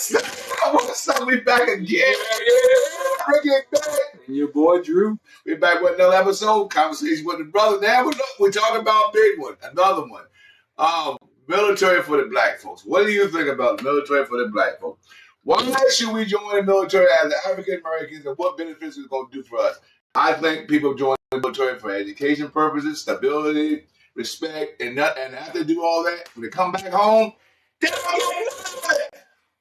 What's up? We back again. Bring it back. And your boy Drew. We back with another episode. Conversation with the brother. Now we're talking about a big one. Another one. Military for the black folks. What do you think about the military for the black folks? Why should we join the military as African Americans, and what benefits is it going to do for us? I think people join the military for education purposes, stability, respect, and after they do all that, when they come back home, they don't get nothing.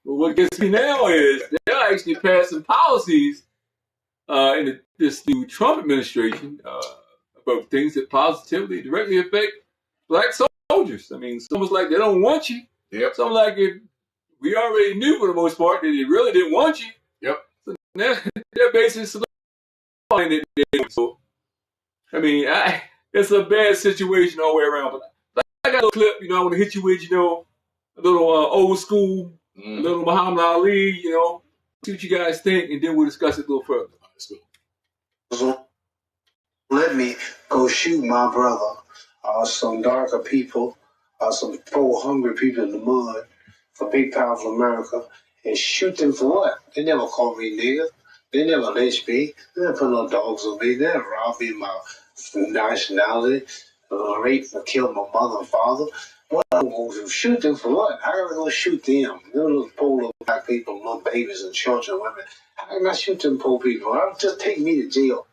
Well, what gets me now is they're actually passing policies in this new Trump administration about things that positively, directly affect black soldiers. I mean, it's almost like they don't want you. Yep. Something like if we already knew for the most part that they really didn't want you. Yep. So they're basically solidifying it. So, I mean, it's a bad situation all the way around. But I got a little clip, I want to hit you with, a little old school, a little Muhammad Ali, see what you guys think, and then we'll discuss it a little further. Let me go shoot my brother, some darker people, some poor, hungry people in the mud for big, powerful America, and shoot them for what? They never called me nigger. They never lynched me. They never put no dogs on me. They never robbed me of my nationality, raped or killed my mother and father. What I'm going to shoot them for what? How am I going to shoot them? Them little poor little black people, little babies and children and women. How am I shoot them poor people? I'll just take me to jail.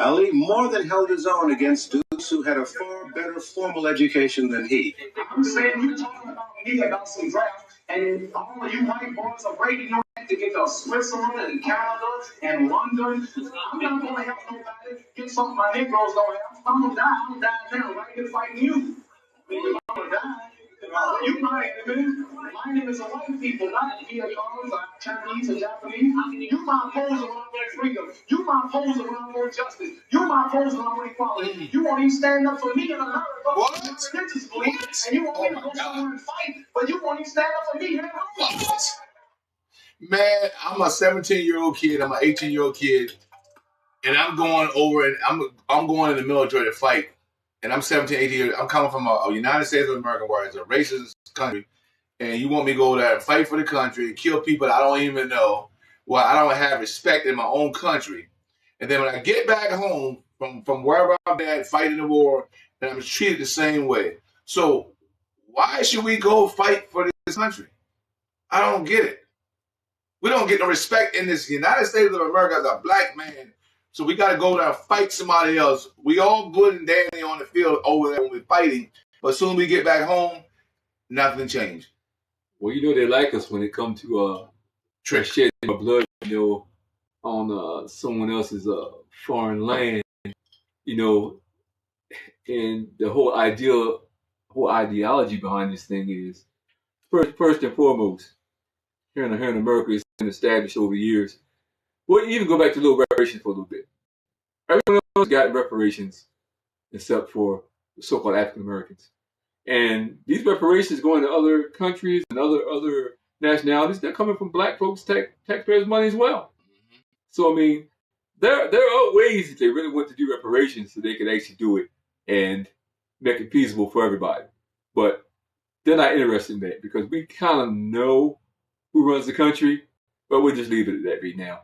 Ali more than held his own against dudes who had a far better formal education than he. I'm saying you talking about me about some draft, and all of you white boys are breaking your neck to get to Switzerland and Canada and London. I'm not going to help nobody get something my Negroes don't have. I'm going to die. I'm dying now right here fighting you. I'm going to die. You my enemy. My name is a white people, not Vietnamese, Chinese, or Japanese. You my opposer when I want freedom. You my opposer when I want justice. You my opposer when I want equality. You won't even stand up for me in America. What? Religious belief, and you want me to go somewhere and fight, but you won't even stand up for me here. What? Man, I'm a 17-year-old kid. I'm an 18-year-old kid, and I'm going over and I'm going in the military to fight. And I'm 17, 18 years. I'm coming from a United States of America where it's a racist country, and you want me to go there and fight for the country and kill people that I don't even know. Well, I don't have respect in my own country. And then when I get back home from wherever I'm at fighting the war, and I'm treated the same way. So why should we go fight for this country? I don't get it. We don't get no respect in this United States of America as a black man. So we got to go there and fight somebody else. We all good and dandy on the field over there when we're fighting. But soon we get back home, nothing changed. Well, they like us when it comes to shedding our blood, on someone else's foreign land, and the whole ideology behind this thing is first and foremost, here in America, it's been established over the years. We'll even go back to little reparations for a little bit. Everyone else got reparations except for the so-called African Americans. And these reparations going to other countries and other nationalities, they're coming from black folks' taxpayers' money as well. So, I mean, there are ways that they really want to do reparations so they could actually do it and make it feasible for everybody. But they're not interested in that because we kind of know who runs the country, but we'll just leave it at that right now.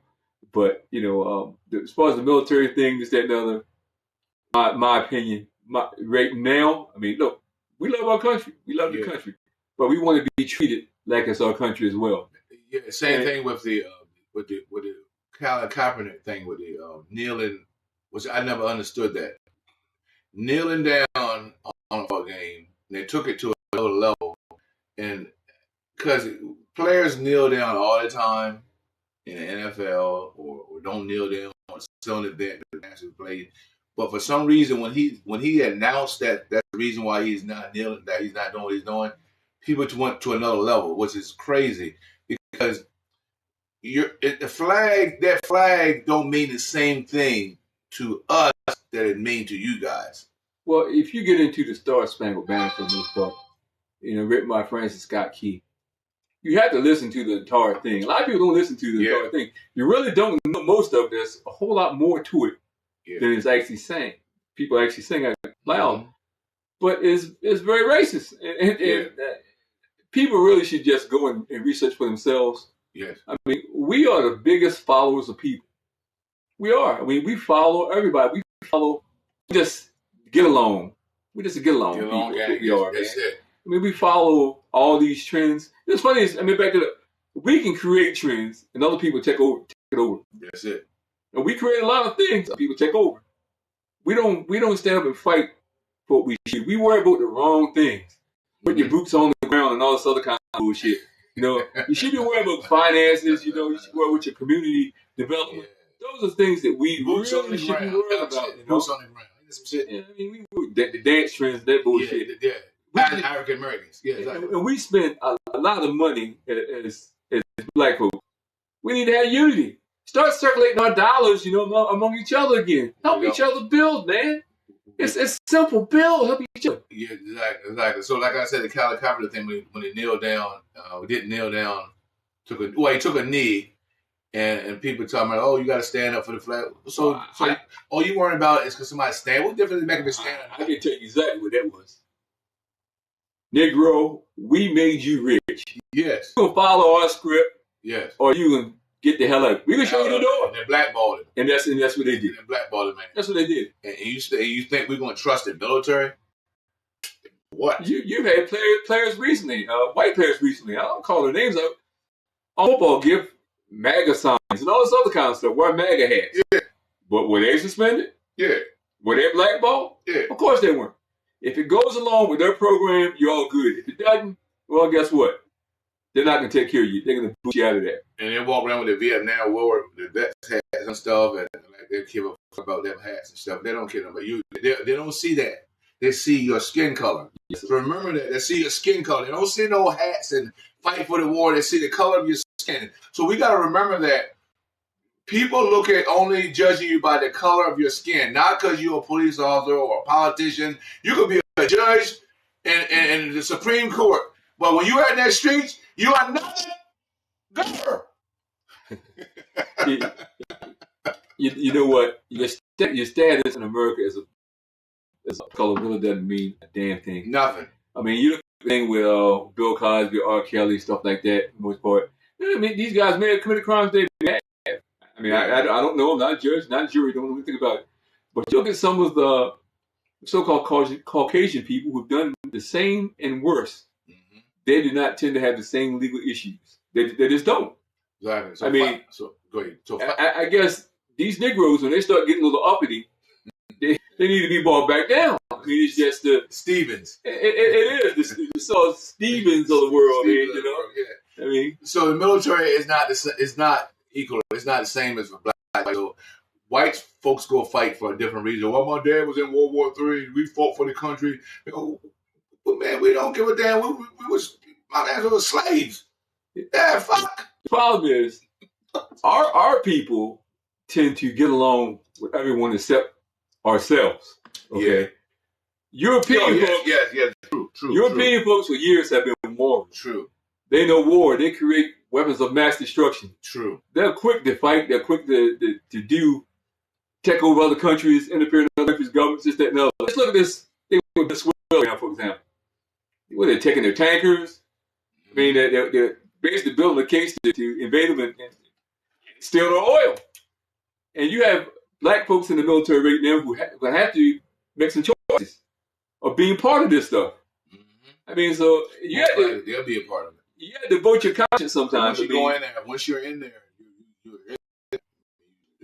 But, as far as the military thing, this, that, and the other, my opinion, right now, I mean, look, we love our country. We love the country. But we want to be treated like it's our country as well. Yeah, same thing with the Colin Kaepernick thing with the kneeling, which I never understood that. Kneeling down on a game, and they took it to another level. And because players kneel down all the time, in the NFL or don't kneel down or still in the national play. But for some reason, when he announced that that's the reason why he's not kneeling, that he's not doing what he's doing, people went to another level, which is crazy because that flag don't mean the same thing to us that it means to you guys. Well, if you get into the Star Spangled Banner for the most part, written by Francis Scott Key, you have to listen to the entire thing. A lot of people don't listen to the entire thing. You really don't know most of this. A whole lot more to it than it's actually saying. People actually sing out loud, but it's very racist. And people really should just go and research for themselves. Yes. I mean, we are the biggest followers of people. We are. I mean, we follow everybody. We just get along. We just get along. Get along, people. gang. We are, That's man. it. I mean, we follow all these trends. It's funny. I mean, back to we can create trends, and other people take it over. That's it. And we create a lot of things. People take over. We don't stand up and fight for what we should. We worry about the wrong things. Put your boots on the ground and all this other kind of bullshit. You know, you should be worrying about finances. You know, you should worry with your community development. Those are things that we Boots on the really should be ground. worried That's about. it. You know? Boots on the ground. That's some shit. Yeah, I mean, the dance trends, that bullshit. Yeah. We- African Americans. Yeah, exactly. And we spend a lot of money as black folks. We need to have unity. Start circulating our dollars, you know, among each other again. Help each other build, man. It's simple. Build, help each other. Yeah, exactly. So, like I said, the Cali Carpenter thing, when he kneeled down, we didn't kneel down. He took a knee, and people talking about, oh, you got to stand up for the flag. So all you worrying about is because somebody stand. What difference is making me stand up? I can tell you exactly what that was. Negro, we made you rich. Yes. You can follow our script, Yes. or you can get the hell out. We can show you the door. And they blackballed him. And that's what they did. And they blackballed him, man. That's what they did. And you think we're going to trust the military? What? You've had players recently, white players recently. I don't call their names out. On football, give MAGA signs and all this other kind of stuff. Wear MAGA hats. Yeah. But were they suspended? Yeah. Were they blackballed? Yeah. Of course they weren't. If it goes along with their program, you're all good. If it doesn't, well, guess what? They're not going to take care of you. They're going to boot you out of that. And they walk around with the Vietnam War, the vets hats and stuff, and like they give a fuck about them hats and stuff. They don't care about you. They don't see that. They see your skin color. Yes, So remember that. They see your skin color. They don't see no hats and fight for the war. They see the color of your skin. So we got to remember that people look at only judging you by the color of your skin, not because you're a police officer or a politician. You could be a judge in the Supreme Court. But when you're in that streets, you are not governor. You know what? Your status in America as a color really doesn't mean a damn thing. Nothing. I mean, you look at the thing with Bill Cosby, R. Kelly, stuff like that, for the most part. I mean, these guys may have committed crimes they didn't have. I mean, I don't know. I'm not a judge, not a jury, don't know anything about it. But you look at some of the so-called Caucasian people who've done the same and worse. Mm-hmm. They do not tend to have the same legal issues. They just don't. Exactly. So I mean, so go ahead. So I guess these Negroes, when they start getting a little uppity, they need to be brought back down. I mean, it's just the Stevens. it is the Saul Stevens of the world, man. Stevens You know, yeah. I mean, So the military is not equal. It's not the same as for black. So white folks go fight for a different reason. Well, my dad was in World War III. We fought for the country. You know, but man, we don't give a damn. My dad was slaves. Yeah, fuck. the problem is our people tend to get along with everyone except ourselves. Okay, Yeah. European folks. Yes. True. European folks for years have been warriors. True. They know war. They create weapons of mass destruction. True. They're quick to fight. They're quick to take over other countries, interfere in other countries' governments, this, that, and other. Let's look at this thing with Venezuela now, for example. Where they're taking their tankers. I mean, they're basically building a case to invade them and steal their oil. And you have black folks in the military right now who have to make some choices of being part of this stuff. Mm-hmm. I mean, so you have to, They'll be a part of it. you have to vote your conscience sometimes. Once you go in there, once you're in there, you're in. The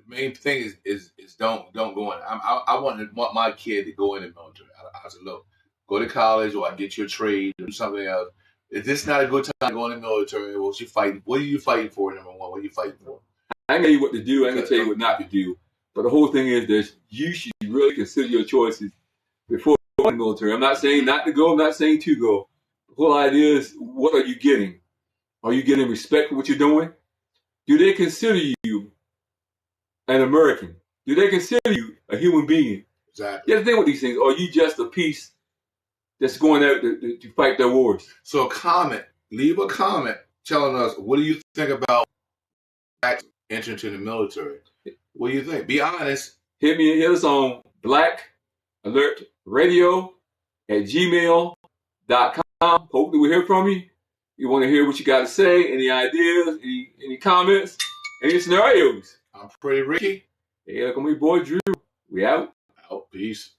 main thing is don't go in. I want my kid to go in the military. I said, look, go to college or I get you a trade or do something else. If this is not a good time to go in the military, what you fighting? What are you fighting for? Number one, what are you fighting for? I ain't gonna tell you what to do. I ain't gonna tell you what not to do. But the whole thing is that you should really consider your choices before going to the military. I'm not saying not to go. I'm not saying to go. The whole idea is, what are you getting? Are you getting respect for what you're doing? Do they consider you an American? Do they consider you a human being? Exactly. You have to think with these things. Or are you just a piece that's going out to fight their wars? So leave a comment telling us, what do you think about entering to the military? What do you think? Be honest. Hit us on blackalertradio@gmail.com. Hopefully we hear from you. We want to hear what you got to say. Any ideas? Any comments? Any scenarios? I'm Pretty Ricky. Hey, look on me, boy Drew. We out. Out. Peace.